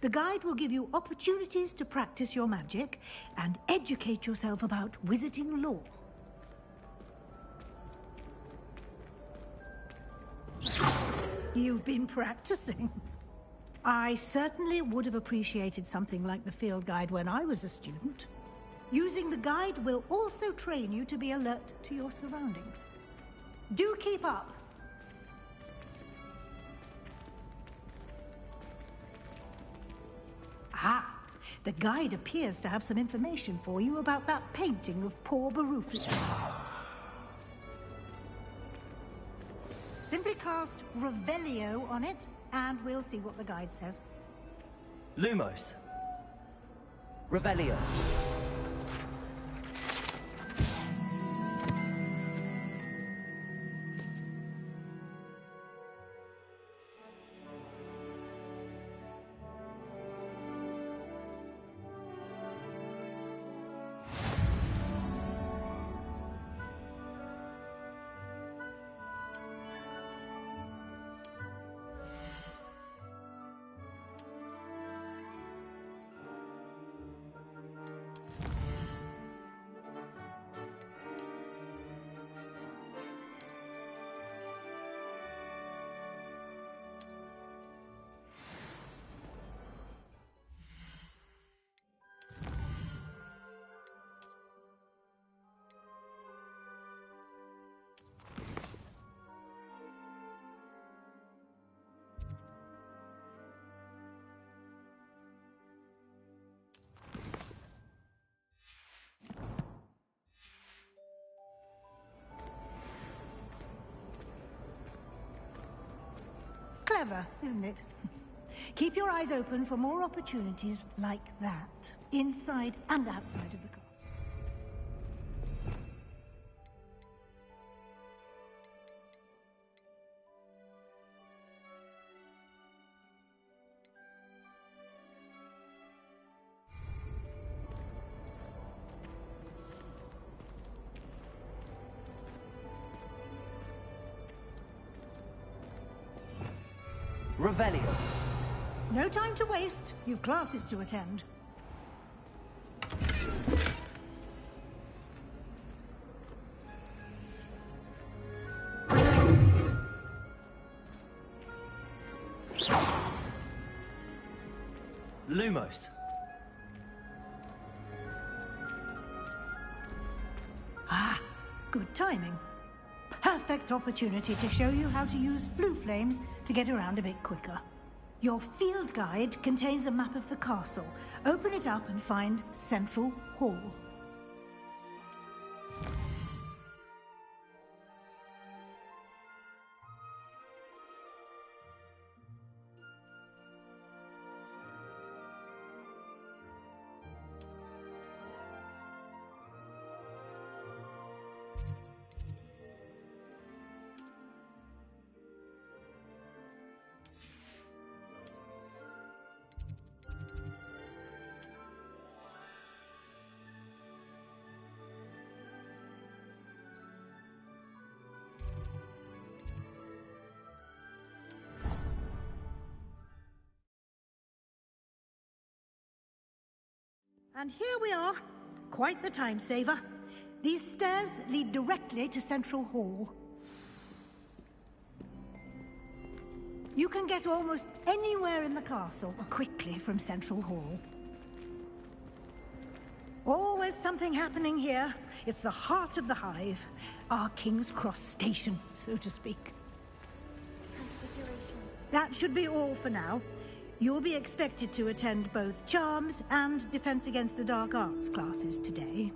The guide will give you opportunities to practice your magic and educate yourself about wizarding lore. You've been practicing. I certainly would have appreciated something like the field guide when I was a student. Using the guide will also train you to be alert to your surroundings. Do keep up. Ah, the guide appears to have some information for you about that painting of poor Barufius. Simply cast Revelio on it, and we'll see what the guide says. Lumos. Revelio. Clever, isn't it? Keep your eyes open for more opportunities like that, inside and outside of the castle. Revelio. No time to waste. You've classes to attend. Lumos. Ah, good timing. Perfect opportunity to show you how to use flue flames to get around a bit quicker. Your field guide contains a map of the castle. Open it up and find Central Hall. And here we are. Quite the time saver. These stairs lead directly to Central Hall. You can get almost anywhere in the castle quickly from Central Hall. Always something happening here. It's the heart of the Hive. Our King's Cross station, so to speak. Transfiguration. That should be all for now. You'll be expected to attend both Charms and Defense Against the Dark Arts classes today.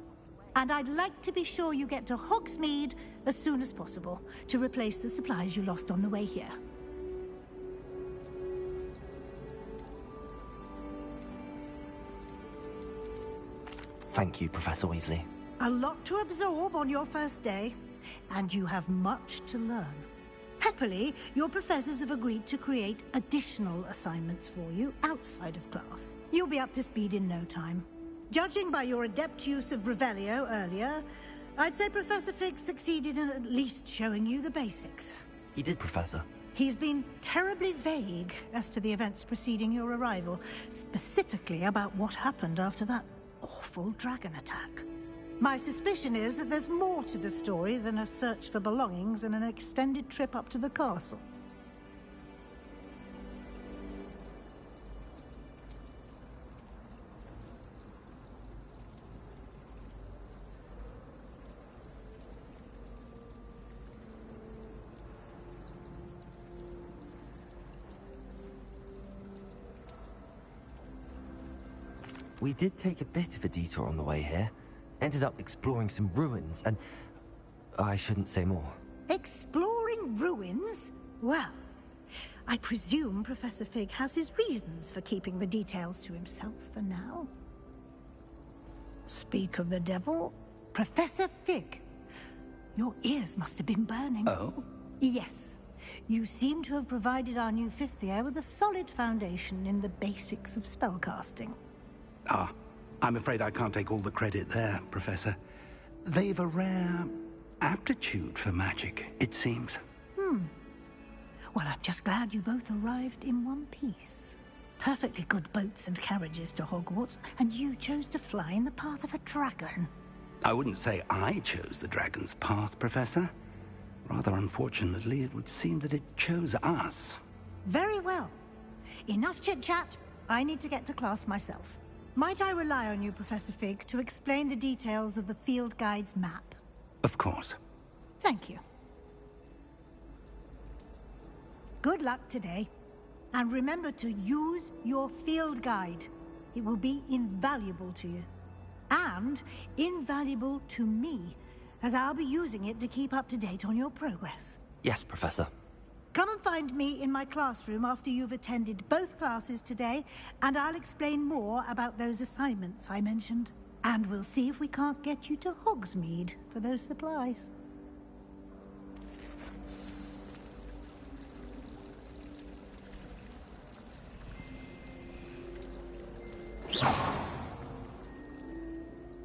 And I'd like to be sure you get to Hogsmeade as soon as possible to replace the supplies you lost on the way here. Thank you, Professor Weasley. A lot to absorb on your first day, and you have much to learn. Happily, your professors have agreed to create additional assignments for you outside of class. You'll be up to speed in no time. Judging by your adept use of Revelio earlier, I'd say Professor Fig succeeded in at least showing you the basics. He did, Professor. He's been terribly vague as to the events preceding your arrival, specifically about what happened after that awful dragon attack. My suspicion is that there's more to the story than a search for belongings and an extended trip up to the castle. We did take a bit of a detour on the way here. Ended up exploring some ruins and... I shouldn't say more. Exploring ruins? Well, I presume Professor Fig has his reasons for keeping the details to himself for now. Speak of the devil, Professor Fig. Your ears must have been burning. Oh? Yes. You seem to have provided our new fifth year with a solid foundation in the basics of spellcasting. Ah, I'm afraid I can't take all the credit there, Professor. They've a rare aptitude for magic, it seems. Well, I'm just glad you both arrived in one piece. Perfectly good boats and carriages to Hogwarts, and you chose to fly in the path of a dragon. I wouldn't say I chose the dragon's path, Professor. Rather unfortunately, it would seem that it chose us. Very well. Enough chit-chat. I need to get to class myself. Might I rely on you, Professor Fig, to explain the details of the field guide's map? Of course. Thank you. Good luck today. And remember to use your field guide. It will be invaluable to you. And invaluable to me, as I'll be using it to keep up to date on your progress. Yes, Professor. Come and find me in my classroom after you've attended both classes today, and I'll explain more about those assignments I mentioned. And we'll see if we can't get you to Hogsmeade for those supplies.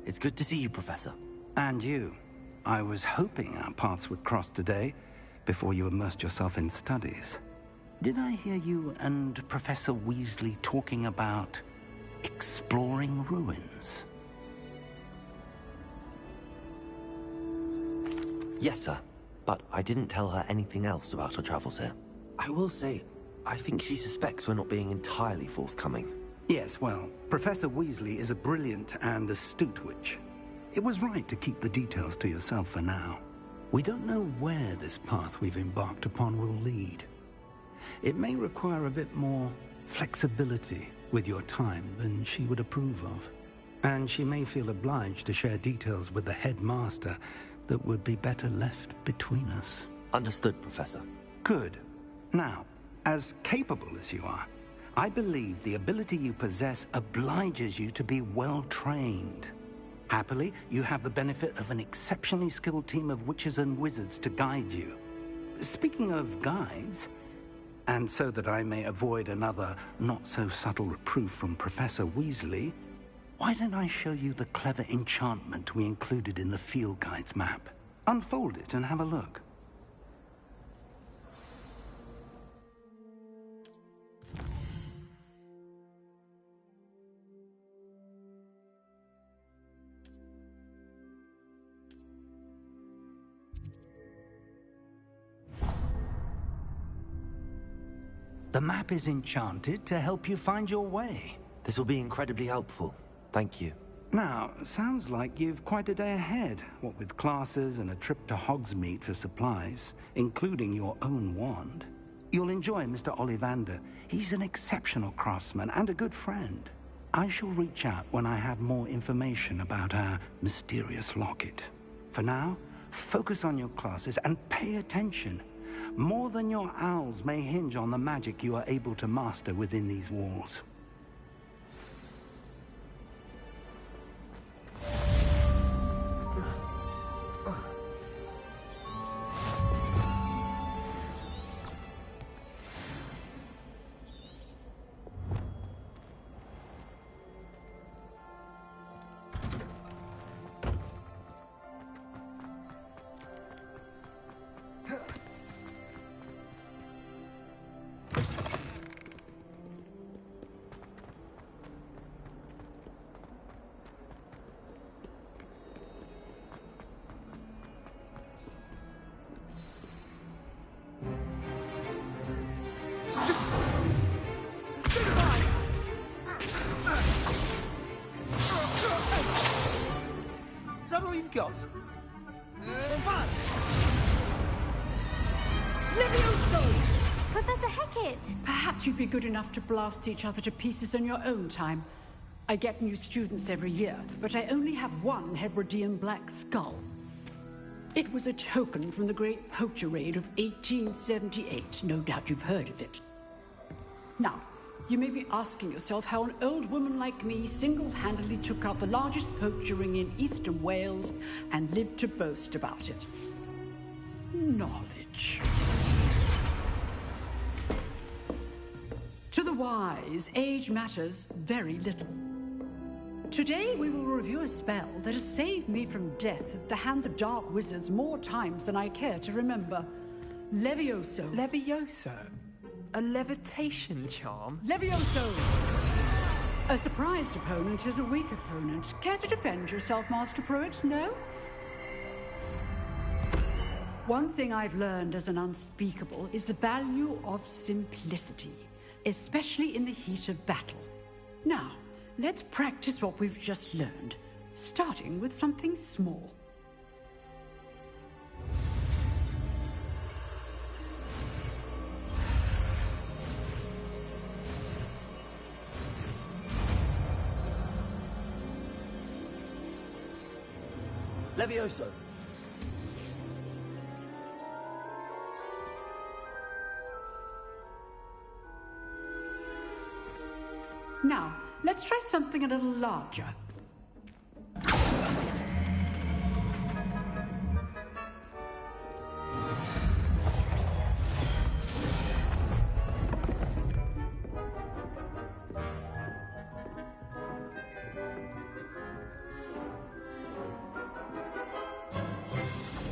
It's good to see you, Professor. And you. I was hoping our paths would cross today, before you immersed yourself in studies. Did I hear you and Professor Weasley talking about exploring ruins? Yes, sir. But I didn't tell her anything else about our travels here. I will say, I think she suspects we're not being entirely forthcoming. Yes, well, Professor Weasley is a brilliant and astute witch. It was right to keep the details to yourself for now. We don't know where this path we've embarked upon will lead. It may require a bit more flexibility with your time than she would approve of. And she may feel obliged to share details with the headmaster that would be better left between us. Understood, Professor. Good. Now, as capable as you are, I believe the ability you possess obliges you to be well-trained. Happily, you have the benefit of an exceptionally skilled team of witches and wizards to guide you. Speaking of guides, and so that I may avoid another not-so-subtle reproof from Professor Weasley, why don't I show you the clever enchantment we included in the field guide's map? Unfold it and have a look. The map is enchanted to help you find your way. This will be incredibly helpful. Thank you. Now, sounds like you've quite a day ahead, what with classes and a trip to Hogsmeade for supplies, including your own wand. You'll enjoy Mr. Ollivander. He's an exceptional craftsman and a good friend. I shall reach out when I have more information about our mysterious locket. For now, focus on your classes and pay attention. More than your owls may hinge on the magic you are able to master within these walls. we've got? Levioso! Professor Hecat! Perhaps you'd be good enough to blast each other to pieces in your own time. I get new students every year, but I only have one Hebridean black skull. It was a token from the Great Poacher Raid of 1878. No doubt you've heard of it. Now, you may be asking yourself how an old woman like me single-handedly took out the largest poacher ring in eastern Wales and lived to boast about it. Knowledge. To the wise, age matters very little. Today we will review a spell that has saved me from death at the hands of dark wizards more times than I care to remember. Levioso. Levioso? A levitation charm? Levioso! A surprised opponent is a weak opponent. Care to defend yourself, Master Pruitt? No? One thing I've learned as an unspeakable is the value of simplicity, especially in the heat of battle. Now, let's practice what we've just learned, starting with something small. Levioso. Now, let's try something a little larger.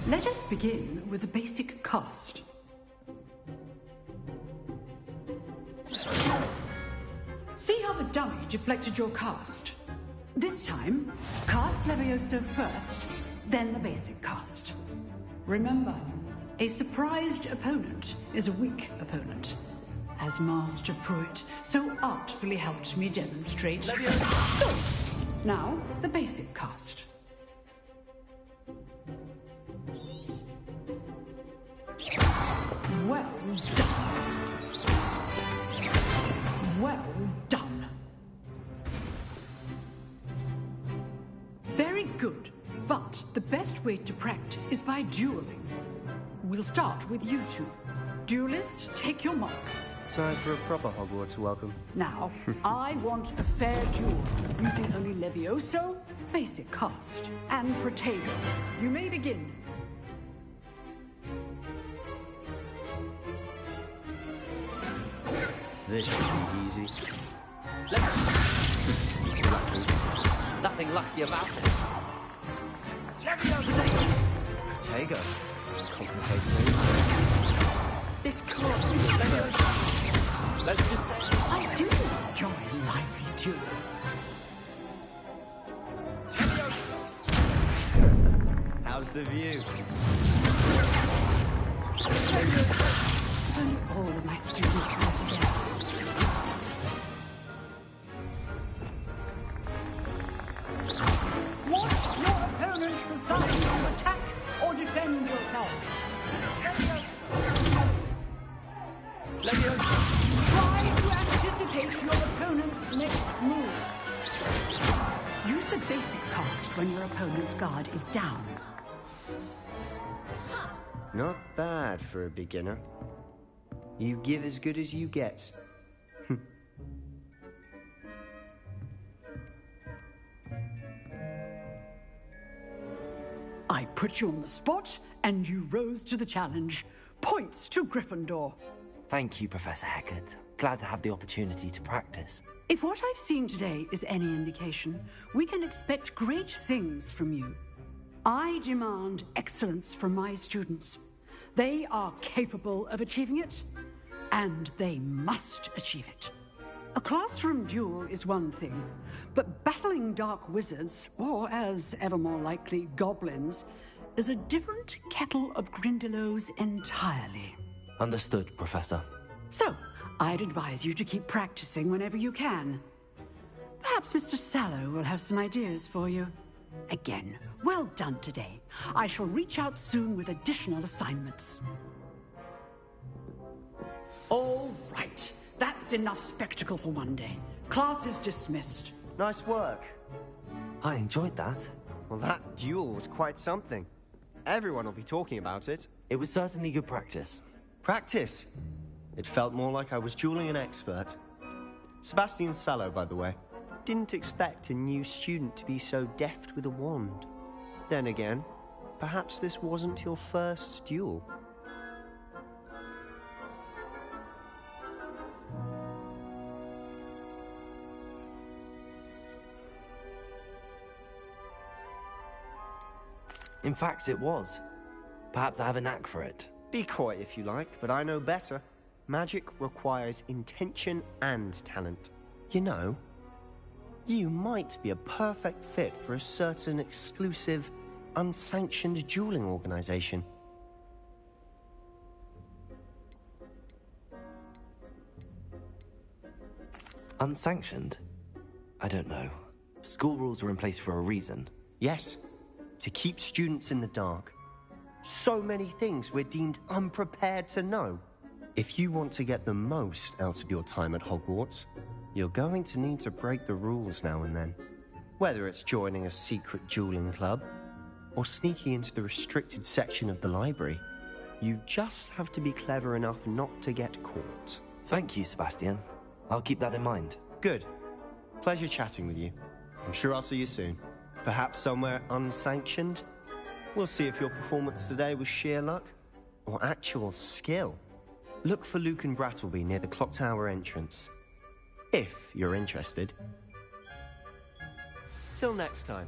Let us begin with the basic cast. See how the dummy deflected your cast? This time, cast Levioso first, then the basic cast. Remember, a surprised opponent is a weak opponent, as Master Pruitt so artfully helped me demonstrate. Levioso! Now, the basic cast. Well done. Well done. Very good. But the best way to practice is by dueling. We'll start with you two. Duelists, take your marks. Time for a proper Hogwarts welcome. Now, I want a fair duel, using only Levioso, basic cast, and Protego. You may begin. This should be easy. Nothing lucky about it. Protego. Complicates things. This can't be Levioso. Let's just say... I do enjoy a lively duel. How's the view? If only all of my students were together. Watch your opponent for signs of attack or defend yourself. Try to anticipate your opponent's next move. Use the basic cast when your opponent's guard is down. Not bad for a beginner. You give as good as you get. I put you on the spot, and you rose to the challenge. Points to Gryffindor. Thank you, Professor Hecat. Glad to have the opportunity to practice. If what I've seen today is any indication, we can expect great things from you. I demand excellence from my students. They are capable of achieving it, and they must achieve it. A classroom duel is one thing, but battling dark wizards, or as ever more likely, goblins, is a different kettle of Grindylows entirely. Understood, Professor. So, I'd advise you to keep practicing whenever you can. Perhaps Mr. Sallow will have some ideas for you. Again, well done today. I shall reach out soon with additional assignments. All right. That's enough spectacle for one day. Class is dismissed. Nice work. I enjoyed that. Well, that duel was quite something. Everyone will be talking about it. It was certainly good practice. Practice? It felt more like I was dueling an expert. Sebastian Sallow, by the way. Didn't expect a new student to be so deft with a wand. Then again, perhaps this wasn't your first duel. In fact, it was. Perhaps I have a knack for it. Be coy if you like, but I know better. Magic requires intention and talent. You know, you might be a perfect fit for a certain exclusive, unsanctioned dueling organization. Unsanctioned? I don't know. School rules are in place for a reason. Yes, to keep students in the dark. So many things we're deemed unprepared to know. If you want to get the most out of your time at Hogwarts, you're going to need to break the rules now and then. Whether it's joining a secret dueling club, or sneaking into the restricted section of the library, you just have to be clever enough not to get caught. Thank you, Sebastian. I'll keep that in mind. Good. Pleasure chatting with you. I'm sure I'll see you soon. Perhaps somewhere unsanctioned? We'll see if your performance today was sheer luck or actual skill. Look for Lucan Brattleby near the Clock Tower entrance, if you're interested. Till next time.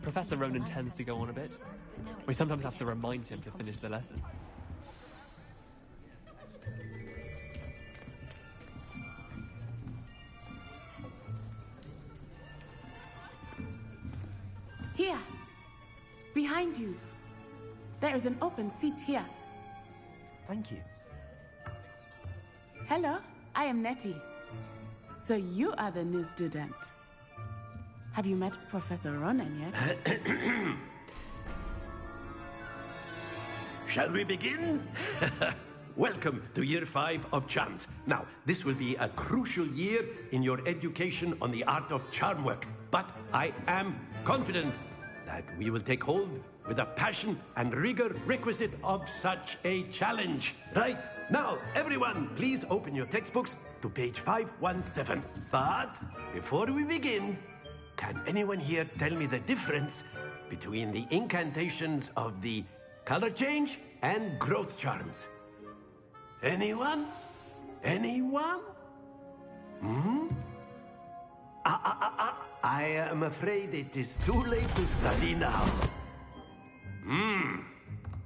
Professor Ronan tends to go on a bit. We sometimes have to remind him to finish the lesson. Here, behind you. There is an open seat here. Thank you. Hello, I am Nettie. So you are the new student. Have you met Professor Ronan yet? Shall we begin? Welcome to Year 5 of Charms. Now, this will be a crucial year in your education on the art of charm work. But I am confident that we will take hold with the passion and rigor requisite of such a challenge. Right, now, everyone, please open your textbooks to page 517. But before we begin, can anyone here tell me the difference between the incantations of the color change and growth charms? Anyone? Anyone? I am afraid it is too late to study now.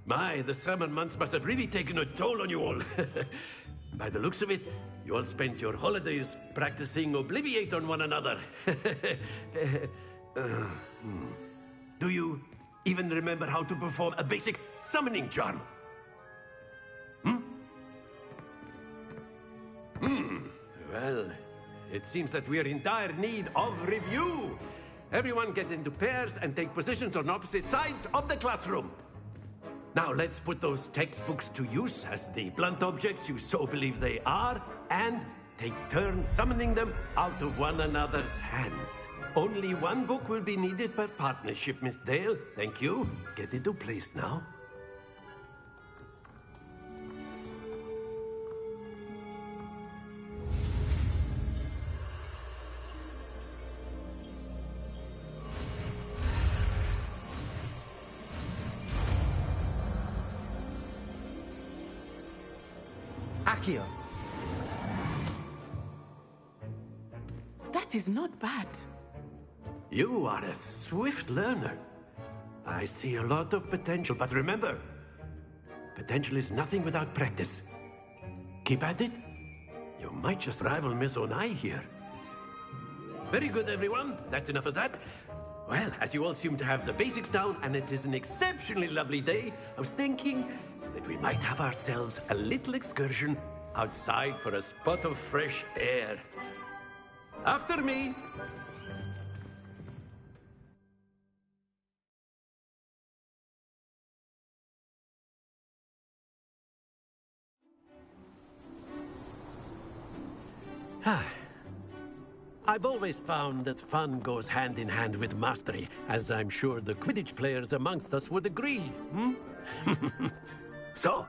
My, the summer months must have really taken a toll on you all. By the looks of it, you all spent your holidays practicing Obliviate on one another. Do you even remember how to perform a basic summoning charm? Well, it seems that we are in dire need of review. Everyone get into pairs and take positions on opposite sides of the classroom. Now let's put those textbooks to use as the blunt objects you so believe they are, and take turns summoning them out of one another's hands. Only one book will be needed per partnership, Miss Dale. Thank you. Get into place now. Accio. That is not bad. You are a swift learner. I see a lot of potential, but remember, potential is nothing without practice. Keep at it. You might just rival Miss Onai here. Very good, everyone. That's enough of that. Well, as you all seem to have the basics down, and it is an exceptionally lovely day, I was thinking that we might have ourselves a little excursion outside for a spot of fresh air. After me. I've always found that fun goes hand in hand with mastery, as I'm sure the Quidditch players amongst us would agree. So,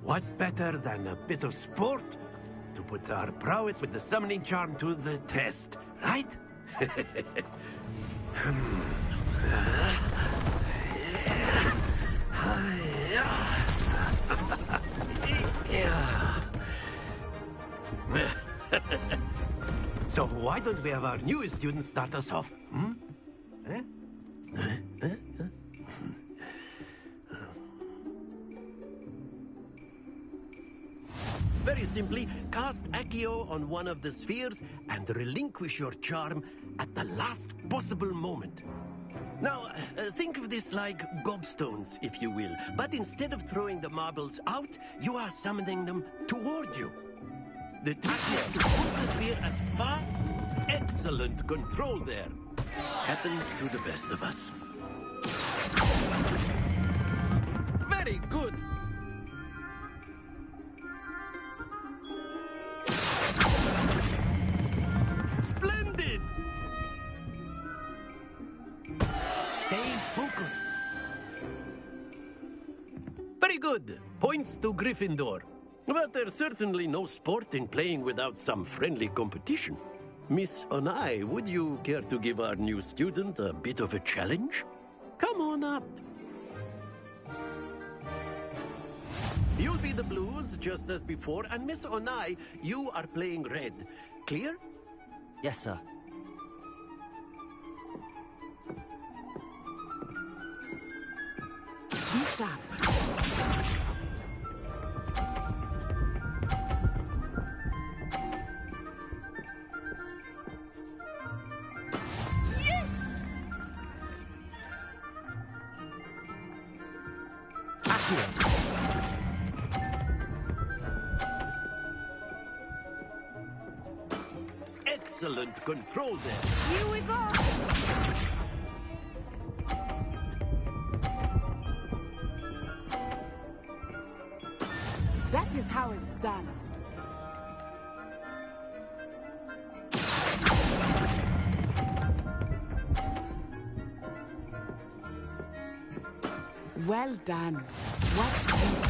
what better than a bit of sport to put our prowess with the summoning charm to the test, right? So why don't we have our newest student start us off? Very simply, cast Accio on one of the spheres and relinquish your charm at the last possible moment. Now, think of this like gobstones, if you will. But instead of throwing the marbles out, you are summoning them toward you. The trick is to pull the sphere as far. Excellent control there. Happens to the best of us. Very good. Splendid. Stay focused. Very good. Points to Gryffindor. But there's certainly no sport in playing without some friendly competition. Miss Onai, would you care to give our new student a bit of a challenge? Come on up. You'll be the blues, just as before, and Miss Onai, you are playing red. Clear? Yes, sir. Be sharp. Excellent control there. Here we go. That is how it's done. Well done. Watch this.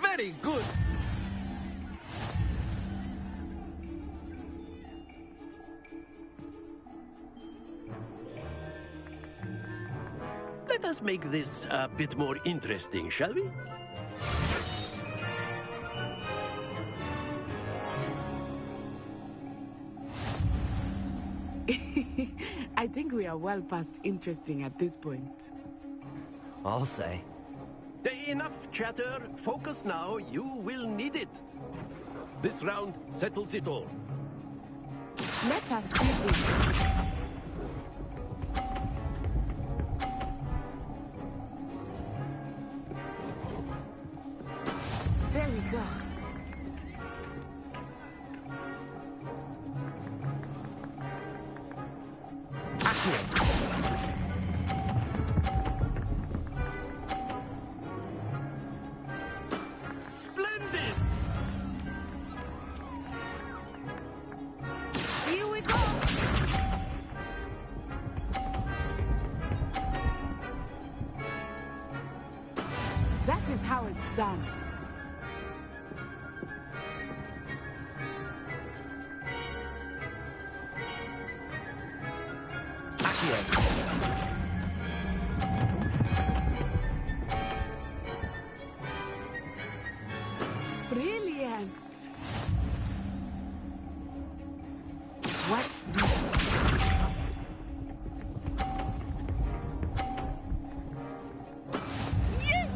Very good. Let us make this a bit more interesting, shall we? I think we are well past interesting at this point. I'll say. Enough chatter. Focus now. You will need it. This round settles it all. Let us see this. There we go. Splendid! Here we go. done. Brilliant. Watch this. Yes!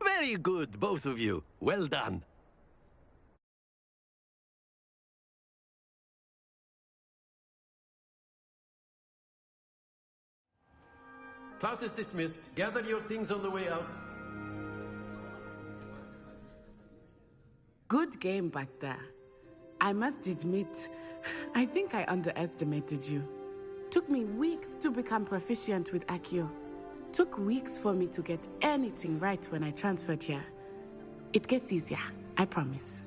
Very good, both of you. Well done. Class is dismissed. Gather your things on the way out. Good game back there. I must admit, I think I underestimated you. Took me weeks to become proficient with Accio. Took weeks for me to get anything right when I transferred here. It gets easier, I promise.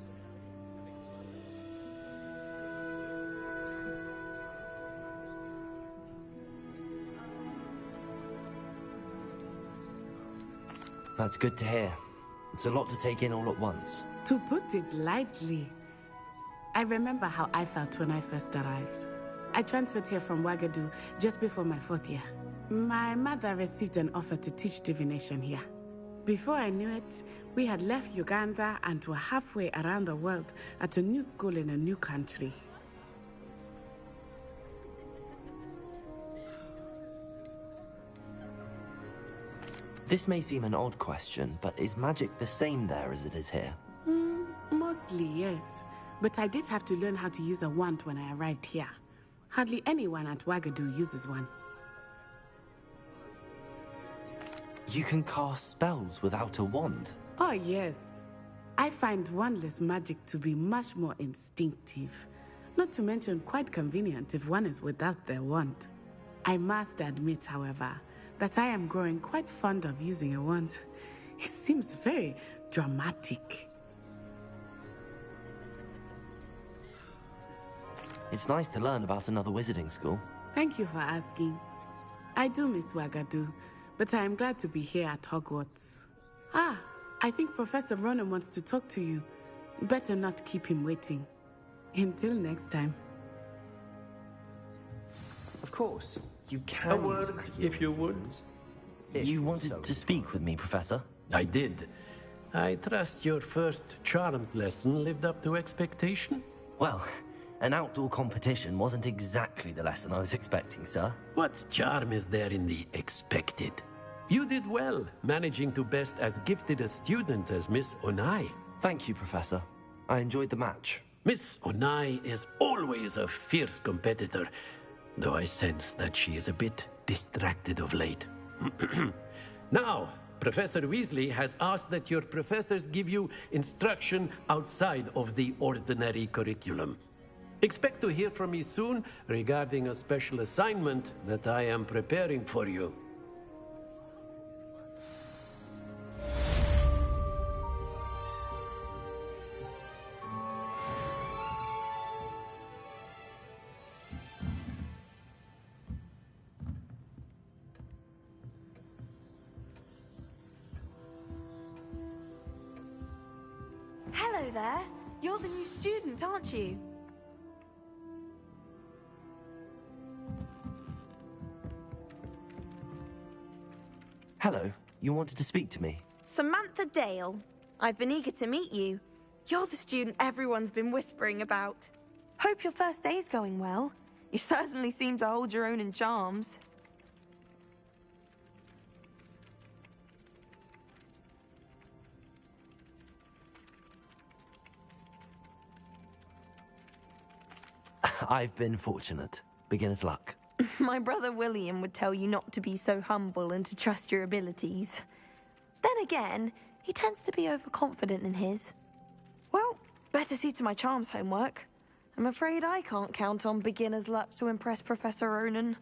That's good to hear. It's a lot to take in all at once. To put it lightly, I remember how I felt when I first arrived. I transferred here from Wagadu just before my 4th year. My mother received an offer to teach divination here. Before I knew it, we had left Uganda and were halfway around the world at a new school in a new country. This may seem an odd question, but is magic the same there as it is here? Mostly, yes. But I did have to learn how to use a wand when I arrived here. Hardly anyone at Wagadu uses one. You can cast spells without a wand? Oh, yes. I find wandless magic to be much more instinctive. Not to mention quite convenient if one is without their wand. I must admit, however, that I am growing quite fond of using a wand. It seems very dramatic. It's nice to learn about another wizarding school. Thank you for asking. I do miss Wagadu, but I am glad to be here at Hogwarts. Ah, I think Professor Ronen wants to talk to you. Better not keep him waiting. Until next time. Of course, you can. A word, if you would. You wanted to speak with me, Professor? I did. I trust your first charms lesson lived up to expectation? Well, an outdoor competition wasn't exactly the lesson I was expecting, sir. What charm is there in the expected? You did well, managing to best as gifted a student as Miss Onai. Thank you, Professor. I enjoyed the match. Miss Onai is always a fierce competitor, though I sense that she is a bit distracted of late. Now, Professor Weasley has asked that your professors give you instruction outside of the ordinary curriculum. Expect to hear from me soon regarding a special assignment that I am preparing for you. Hello there. You're the new student, aren't you? Hello, you wanted to speak to me? Samantha Dale. I've been eager to meet you. You're the student everyone's been whispering about. Hope your first day's going well. You certainly seem to hold your own in charms. I've been fortunate. Beginner's luck. My brother William would tell you not to be so humble and to trust your abilities. Then again, he tends to be overconfident in his. Well, better see to my charms homework. I'm afraid I can't count on beginner's luck to impress Professor Ronen.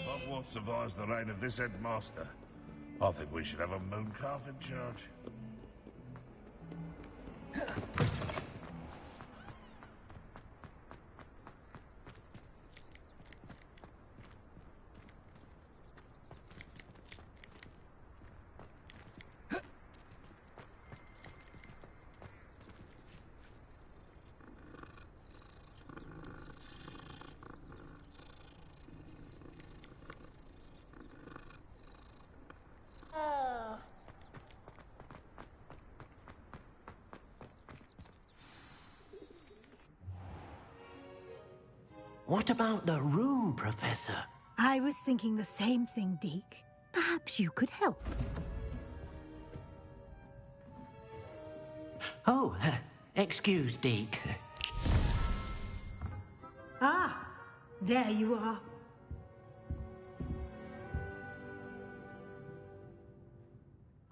Hogwarts survives the reign of this headmaster. I think we should have a mooncalf in charge. What about the room, Professor? I was thinking the same thing, Deke. Perhaps you could help. Oh, excuse, Deke. Ah, there you are.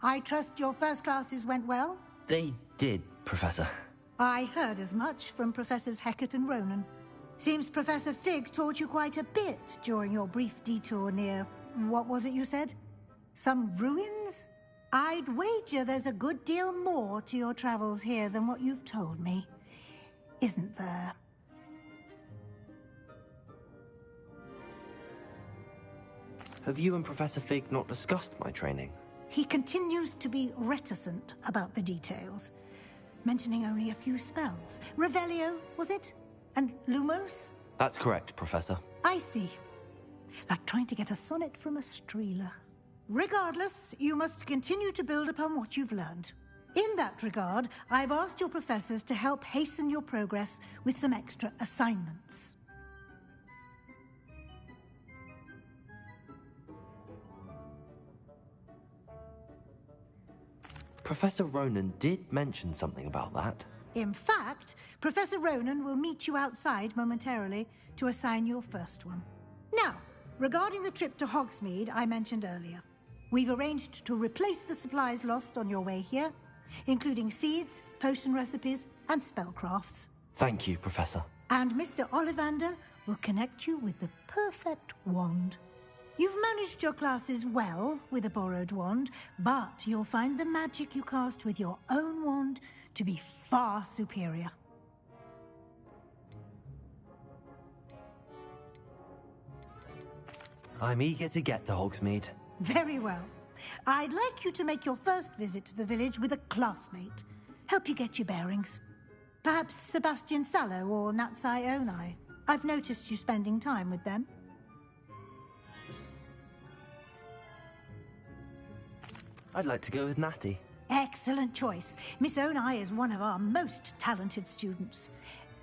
I trust your first classes went well? They did, Professor. I heard as much from Professors Hecat and Ronan. Seems Professor Fig taught you quite a bit during your brief detour near... what was it you said? Some ruins? I'd wager there's a good deal more to your travels here than what you've told me. Isn't there? Have you and Professor Fig not discussed my training? He continues to be reticent about the details, mentioning only a few spells. Revelio, was it? And Lumos? That's correct, Professor. I see. Like trying to get a sonnet from a Streeler. Regardless, you must continue to build upon what you've learned. In that regard, I've asked your professors to help hasten your progress with some extra assignments. Professor Ronan did mention something about that. In fact, Professor Ronan will meet you outside momentarily to assign your first one. Now, regarding the trip to Hogsmeade I mentioned earlier, we've arranged to replace the supplies lost on your way here, including seeds, potion recipes, and spellcrafts. Thank you, Professor. And Mr. Ollivander will connect you with the perfect wand. You've managed your classes well with a borrowed wand, but you'll find the magic you cast with your own wand to be far superior. I'm eager to get to Hogsmeade. Very well. I'd like you to make your first visit to the village with a classmate. Help you get your bearings. Perhaps Sebastian Sallow or Natsai Onai. I've noticed you spending time with them. I'd like to go with Natty. Excellent choice. Miss Onai is one of our most talented students.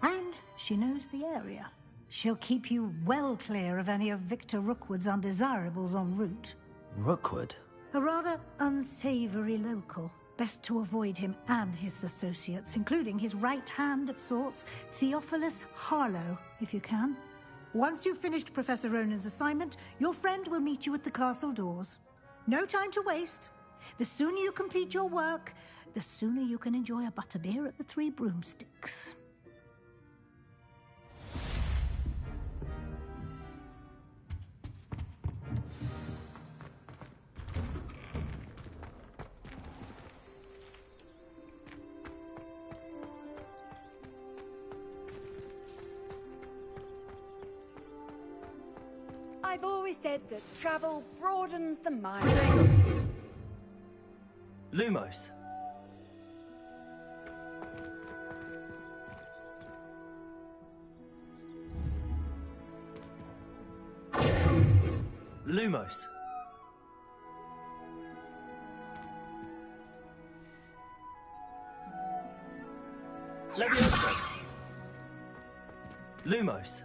And she knows the area. She'll keep you well clear of any of Victor Rookwood's undesirables en route. Rookwood? A rather unsavory local. Best to avoid him and his associates, including his right hand of sorts, Theophilus Harlow, if you can. Once you've finished Professor Ronan's assignment, your friend will meet you at the castle doors. No time to waste. The sooner you complete your work, the sooner you can enjoy a butterbeer at the Three Broomsticks. I've always said that travel broadens the mind. Lumos. Lumos. Leviosa. Lumos.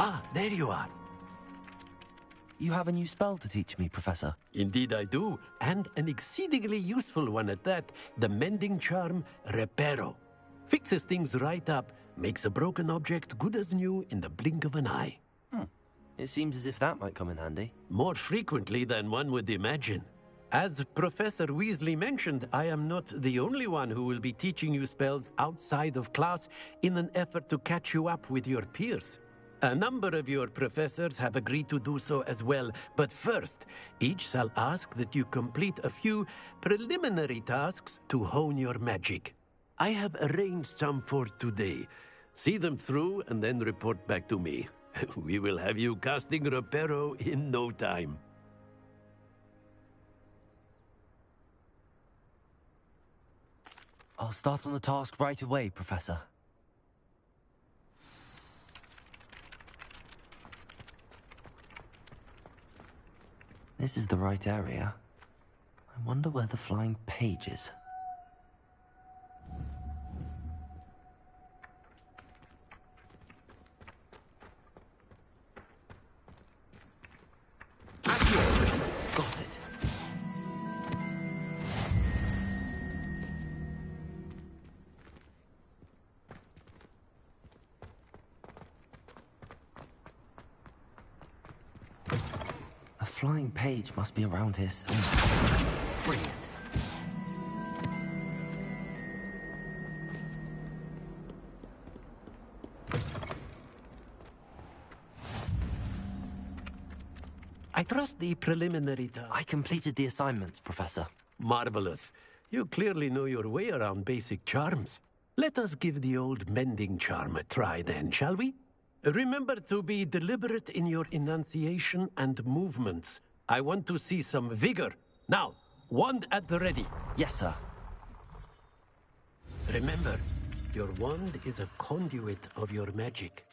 Ah, there you are. You have a new spell to teach me, Professor. Indeed I do, and an exceedingly useful one at that. The mending charm, Reparo. Fixes things right up, makes a broken object good as new in the blink of an eye. It seems as if that might come in handy. More frequently than one would imagine. As Professor Weasley mentioned, I am not the only one who will be teaching you spells outside of class in an effort to catch you up with your peers. A number of your professors have agreed to do so as well, but first, each shall ask that you complete a few preliminary tasks to hone your magic. I have arranged some for today. See them through and then report back to me. We will have you casting Reparo in no time. I'll start on the task right away, Professor. This is the right area. I wonder where the flying page is. Got it. A flying page must be around here somewhere. Brilliant. I trust the preliminary task. I completed the assignments, Professor. Marvelous. You clearly know your way around basic charms. Let us give the old mending charm a try then, shall we? Remember to be deliberate in your enunciation and movements. I want to see some vigor. Now, wand at the ready. Yes, sir. Remember, your wand is a conduit of your magic.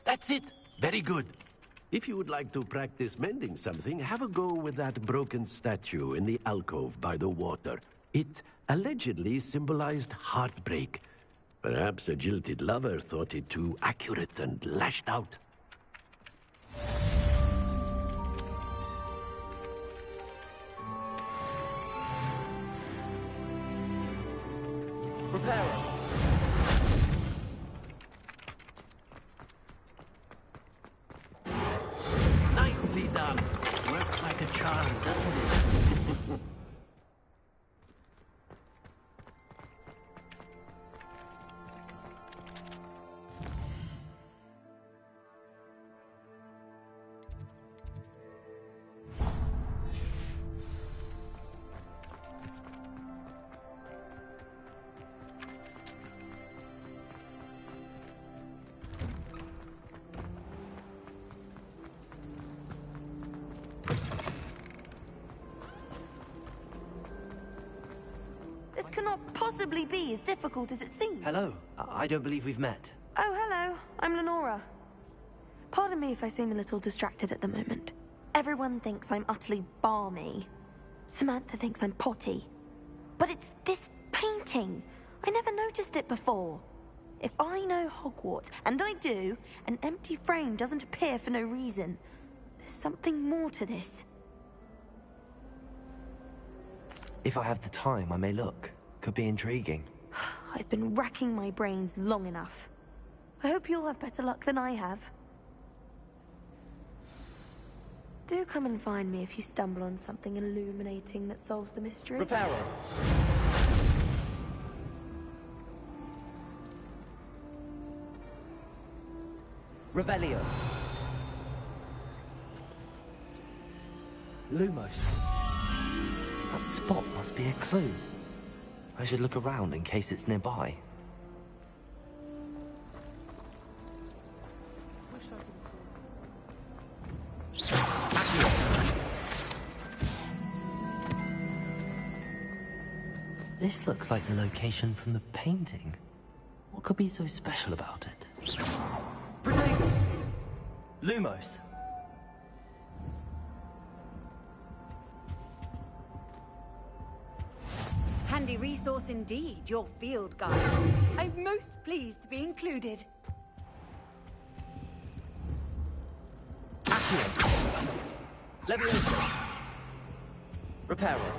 That's it. Very good. If you would like to practice mending something, have a go with that broken statue in the alcove by the water. It allegedly symbolized heartbreak. Perhaps a jilted lover thought it too accurate and lashed out. Reparo. Nicely done. Works like a charm, doesn't it? not possibly be as difficult as it seems. Hello. I don't believe we've met. Oh, hello. I'm Lenora. Pardon me if I seem a little distracted at the moment. Everyone thinks I'm utterly balmy. Samantha thinks I'm potty. But it's this painting. I never noticed it before. If I know Hogwarts, and I do, an empty frame doesn't appear for no reason. There's something more to this. If I have the time, I may look. Could be intriguing. I've been racking my brains long enough. I hope you'll have better luck than I have. Do come and find me if you stumble on something illuminating that solves the mystery. Reparo. Revelio. Lumos. That spot must be a clue. I should look around in case it's nearby. This looks like the location from the painting. What could be so special about it? Protego! Lumos. Handy resource indeed, your field guide. I'm most pleased to be included. Accio. Levioso. Reparo.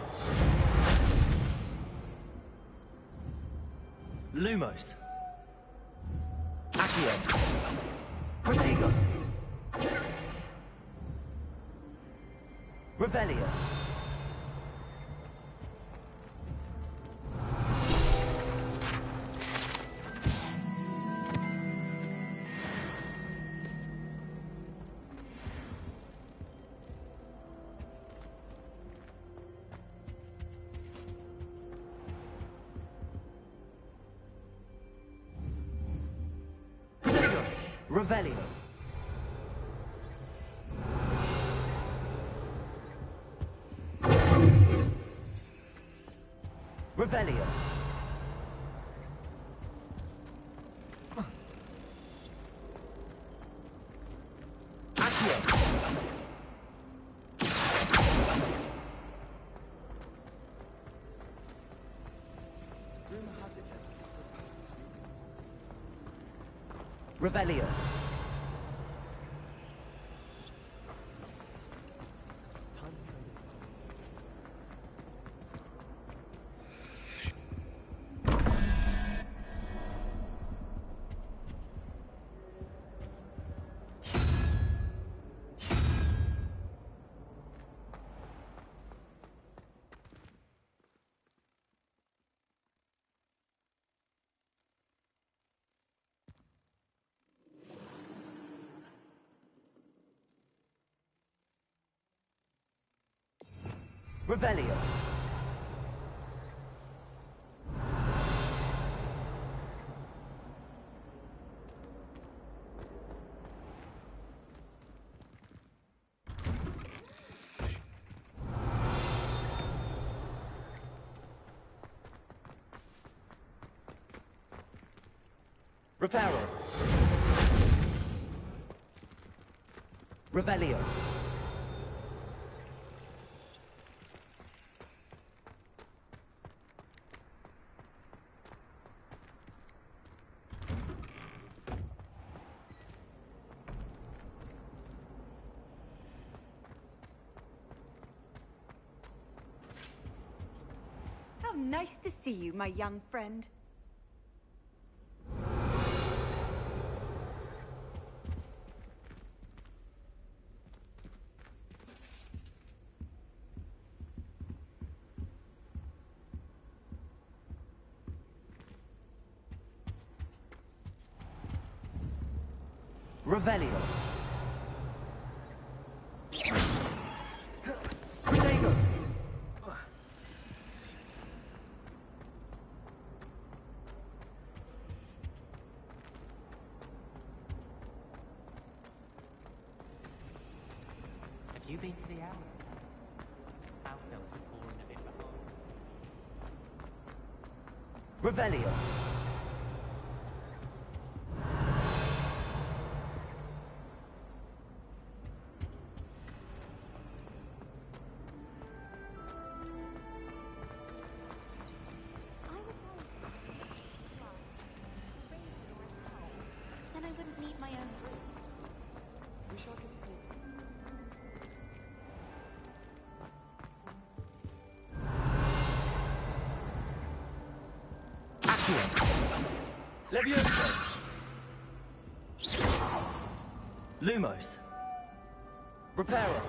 Lumos. Accio. Protego. Revelio. Revelio. Revelio. Accio. Revelio. Revelio. Reparo. Revelio. How nice to see you, my young friend. Revelio. Protego. Have you been to the alley? How felt the falling a bit behind? Revelio. Then I wouldn't need my own room. We shall continue. Levioso! Lumos! Reparo!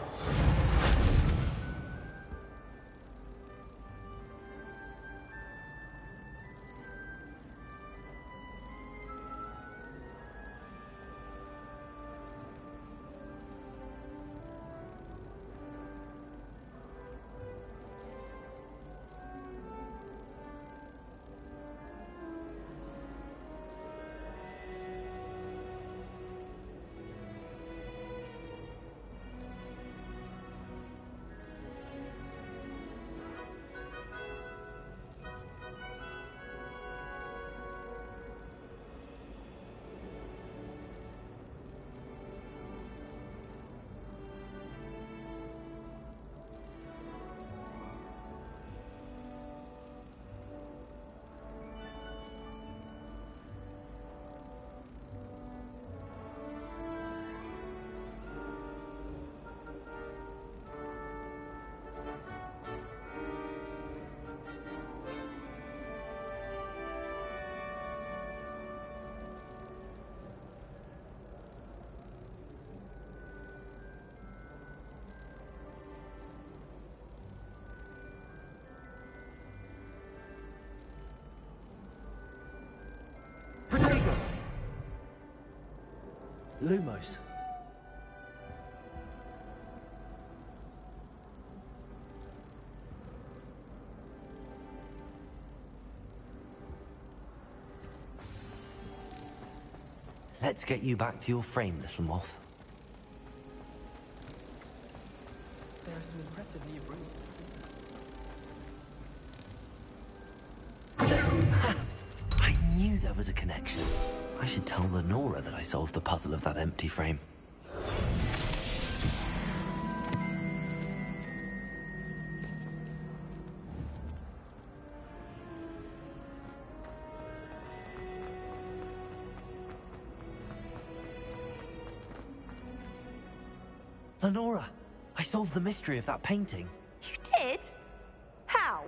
Protego! Lumos. Let's get you back to your frame, little moth. There are some impressive new rooms. I knew there was a connection. I should tell Lenora that I solved the puzzle of that empty frame. Lenora, I solved the mystery of that painting. You did? How?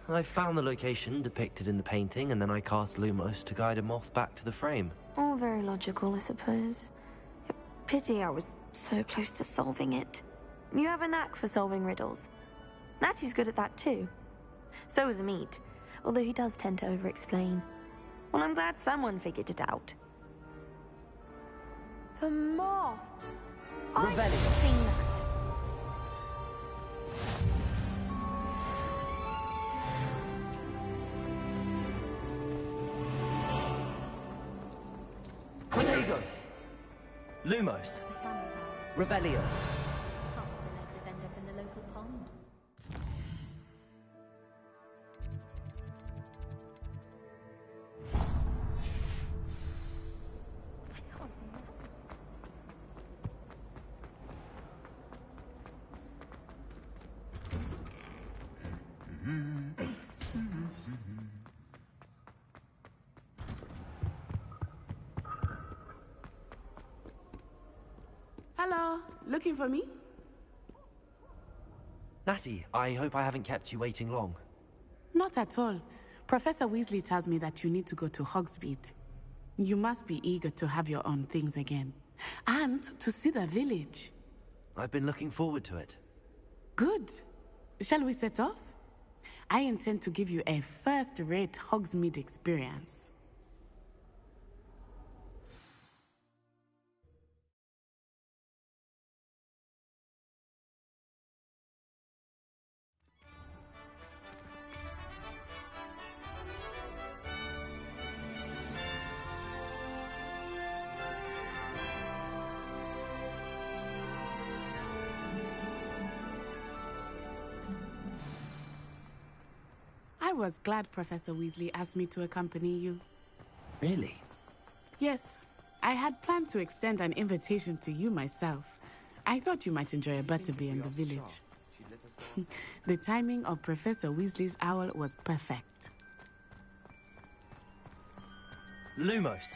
I found the location depicted in the painting, and then I cast Lumos to guide a moth back to the frame. All very logical, I suppose. Pity I was so close to solving it. You have a knack for solving riddles. Natty's good at that too. So is Amit, although he does tend to over-explain. Well, I'm glad someone figured it out. The moth! I've seen that. Protego! Lumos! Revelio! Half of the letters end up in the local pond. Hello, looking for me? Natty, I hope I haven't kept you waiting long. Not at all. Professor Weasley tells me that you need to go to Hogsmeade. You must be eager to have your own things again. And to see the village. I've been looking forward to it. Good. Shall we set off? I intend to give you a first-rate Hogsmeade experience. was glad Professor Weasley asked me to accompany you. Really? Yes, I had planned to extend an invitation to you myself. I thought you might enjoy a butterbeer in the village. The timing of Professor Weasley's owl was perfect. Lumos.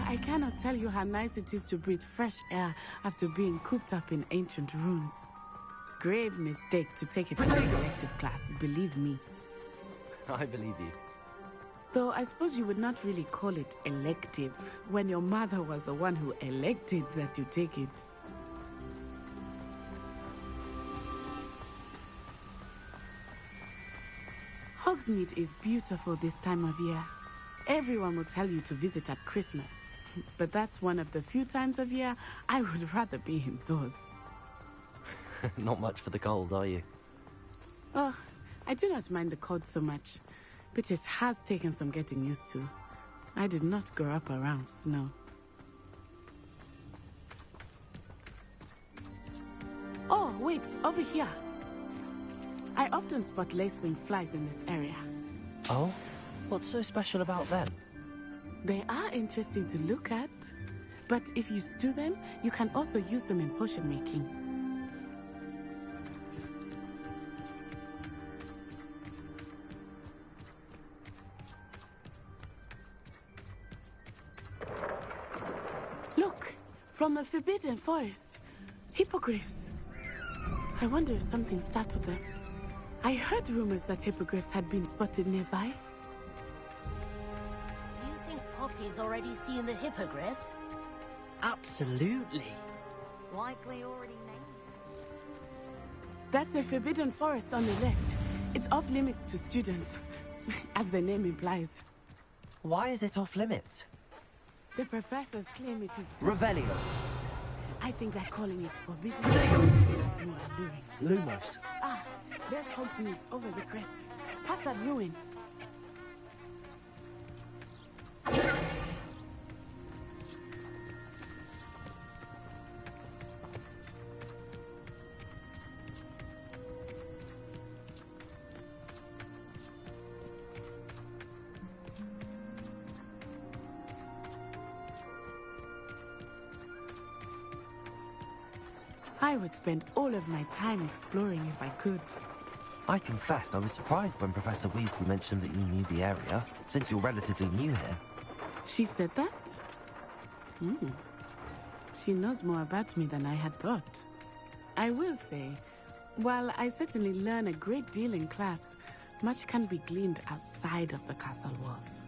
I cannot tell you how nice it is to breathe fresh air after being cooped up in ancient ruins. Grave mistake to take it as an elective class, believe me. I believe you. Though I suppose you would not really call it elective when your mother was the one who elected that you take it. Hogsmeade is beautiful this time of year. Everyone will tell you to visit at Christmas. But that's one of the few times of year I would rather be indoors. Not much for the cold, are you? Oh, I do not mind the cold so much, but it has taken some getting used to. I did not grow up around snow. Oh, wait, over here. I often spot lacewing flies in this area. Oh? What's so special about them? They are interesting to look at, but if you stew them, you can also use them in potion making. Look, from the Forbidden Forest, hippogriffs. I wonder if something startled them. I heard rumors that hippogriffs had been spotted nearby. Poppy's already seen the hippogriffs? Absolutely. Likely already named. That's the Forbidden Forest on the left. It's off limits to students, as the name implies. Why is it off limits? The professors claim it is... Revelio. I think they're calling it forbidden. Lumos. Ah, there's Hogsmeade over the crest. Past that ruin. I would spend all of my time exploring if I could. I confess I was surprised when Professor Weasley mentioned that you knew the area, since you're relatively new here. She said that? She knows more about me than I had thought. I will say, while I certainly learn a great deal in class, much can be gleaned outside of the castle walls.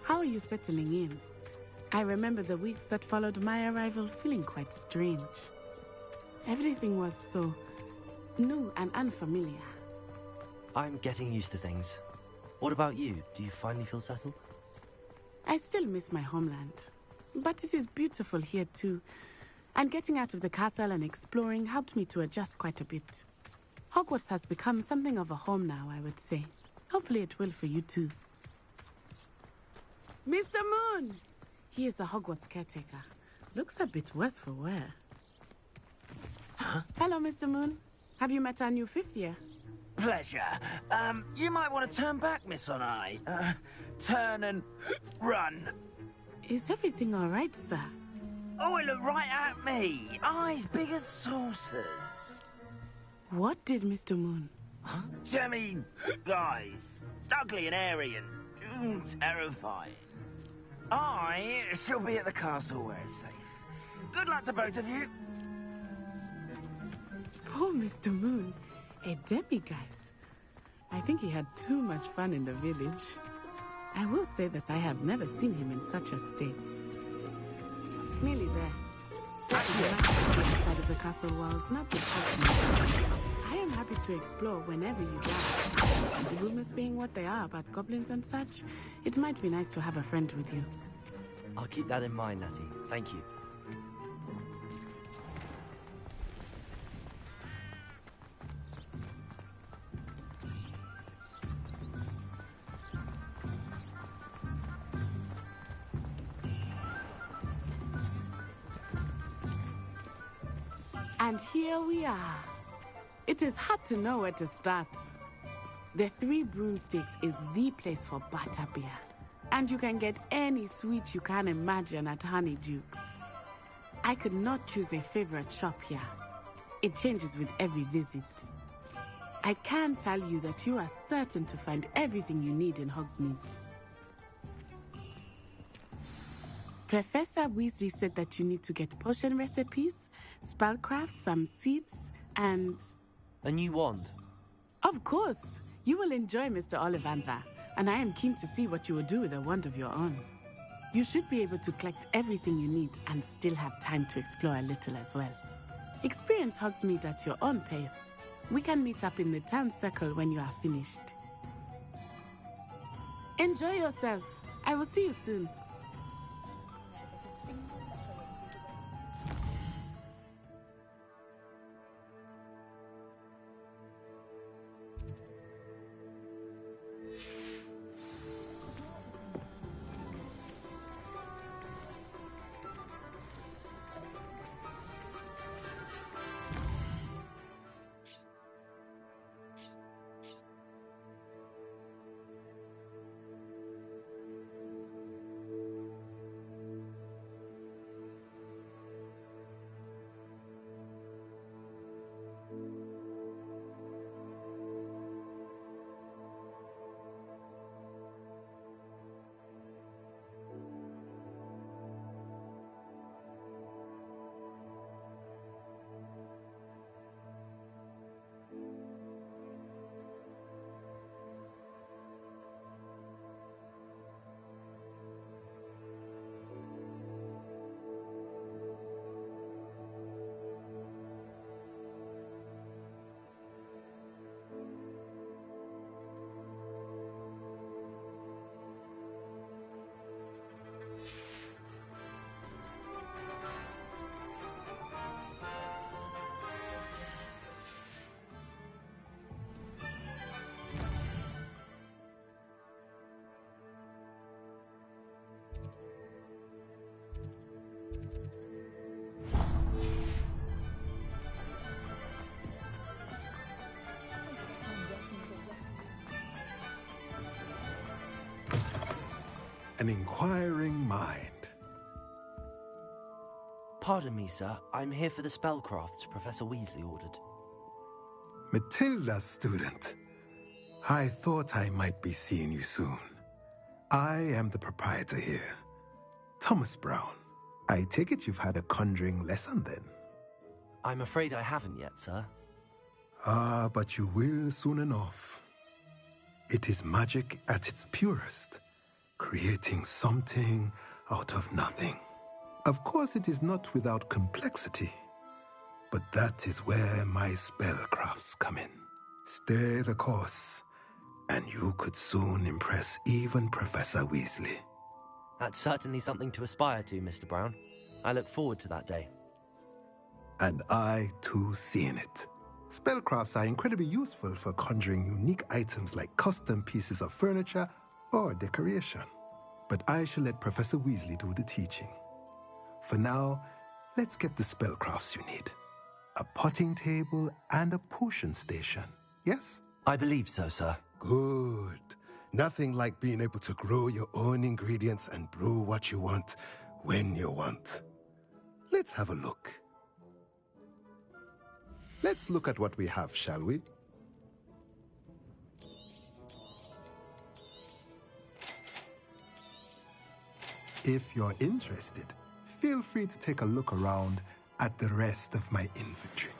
How are you settling in? I remember the weeks that followed my arrival feeling quite strange. Everything was so new and unfamiliar. I'm getting used to things. What about you? Do you finally feel settled? I still miss my homeland, but it is beautiful here too. And getting out of the castle and exploring helped me to adjust quite a bit. Hogwarts has become something of a home now, I would say. Hopefully it will for you too. Mr. Moon! He is the Hogwarts caretaker. Looks a bit worse for wear. Huh? Hello, Mr. Moon. Have you met our new fifth year? Pleasure. You might want to turn back, Miss Onai. Turn and run. Is everything all right, sir? Oh, it looked right at me. Eyes big as saucers. What did Mr. Moon? I mean, guys, ugly and airy and terrifying. I shall be at the castle where it's safe. Good luck to both of you. Poor Mr. Moon, a demiguise. I think he had too much fun in the village. I will say that I have never seen him in such a state. Nearly there. Outside of the castle walls, not with Hogsmeade. I am happy to explore whenever you like. The rumors being what they are about goblins and such, it might be nice to have a friend with you. I'll keep that in mind, Natty. Thank you. And here we are. It is hard to know where to start. The Three Broomsticks is the place for butterbeer. And you can get any sweet you can imagine at Honeydukes. I could not choose a favorite shop here. It changes with every visit. I can tell you that you are certain to find everything you need in Hogsmeade. Professor Weasley said that you need to get potion recipes, spellcrafts, some seeds, and... A new wand? Of course! You will enjoy Mr. Ollivander, and I am keen to see what you will do with a wand of your own. You should be able to collect everything you need and still have time to explore a little as well. Experience Hogsmeade at your own pace. We can meet up in the town circle when you are finished. Enjoy yourself. I will see you soon. An inquiring mind. Pardon me, sir. I'm here for the spellcrafts Professor Weasley ordered. Matilda, student. I thought I might be seeing you soon. I am the proprietor here, Thomas Brown. I take it you've had a conjuring lesson then? I'm afraid I haven't yet, sir. Ah, but you will soon enough. It is magic at its purest, creating something out of nothing. Of course, it is not without complexity, but that is where my spellcrafts come in. Stay the course, and you could soon impress even Professor Weasley. That's certainly something to aspire to, Mr. Brown. I look forward to that day. And I, too, seeing it. Spellcrafts are incredibly useful for conjuring unique items like custom pieces of furniture or decoration. But I shall let Professor Weasley do the teaching. For now, let's get the spellcrafts you need. A potting table and a potion station, yes? I believe so, sir. Good. Nothing like being able to grow your own ingredients and brew what you want when you want. Let's have a look. Let's look at what we have, shall we? If you're interested, feel free to take a look around at the rest of my inventory.